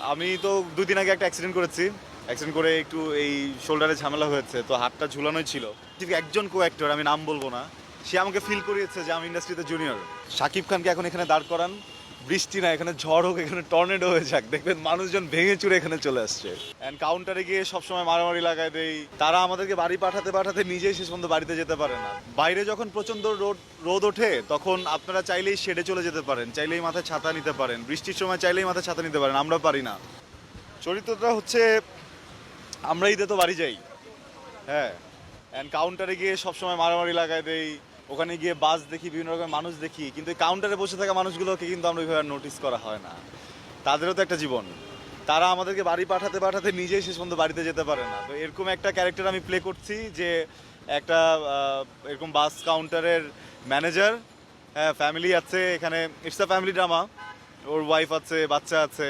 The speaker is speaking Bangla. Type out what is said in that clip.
আমি তো ২ দিন আগে একটা অ্যাক্সিডেন্ট করেছি। অ্যাক্সিডেন্ট করে একটু এই শোল্ডারে ঝামেলা হয়েছে, তো হাতটা ঝুলানোই ছিল। ঠিক একজন কো অ্যাক্টর, আমি নাম বলবো না, সে আমাকে ফিল করিয়েছে যে আমি ইন্ডাস্ট্রিতে জুনিয়র। শাকিব খানকে এখন এখানে দাঁড় করান, বৃষ্টি না, এখানে ঝড় হোক, এখানে টর্নেডো হয়ে যাক, দেখবেন মানুষজন ভেঙে চুরে এখানে চলে আসছে। অ্যান্ড কাউন্টারে গিয়ে সবসময় মারামারি লাগায় দেই। তারা আমাদেরকে বাড়ি পাঠাতে পাঠাতে নিজেই শেষ পর্যন্ত বাড়িতে যেতে পারে না। বাইরে যখন প্রচণ্ড রোদ ওঠে তখন আপনারা চাইলেই শেডে চলে যেতে পারেন, চাইলেই মাথায় ছাতা নিতে পারেন, বৃষ্টির সময় চাইলেই মাথায় ছাতা নিতে পারেন, আমরা পারি না। চরিত্রটা হচ্ছে আমরা ঈদে তো বাড়ি যাই, হ্যাঁ, অ্যান্ড কাউন্টারে গিয়ে সবসময় মারামারি লাগায় দেই। ওখানে গিয়ে বাস দেখি, বিভিন্ন রকমের মানুষ দেখি, কিন্তু এই কাউন্টারে বসে থাকা মানুষগুলোকে কিন্তু আমরা ওইভাবে নোটিস করা হয় না। তাদেরও তো একটা জীবন। তারা আমাদেরকে বাড়ি পাঠাতে পাঠাতে নিজেই শেষ পর্যন্ত বাড়িতে যেতে পারে না। তো এরকম একটা ক্যারেক্টার আমি প্লে করছি যে একটা এরকম বাস কাউন্টারের ম্যানেজার। হ্যাঁ, ফ্যামিলি আছে এখানে, it's a family drama. Or wife আছে, বাচ্চা আছে।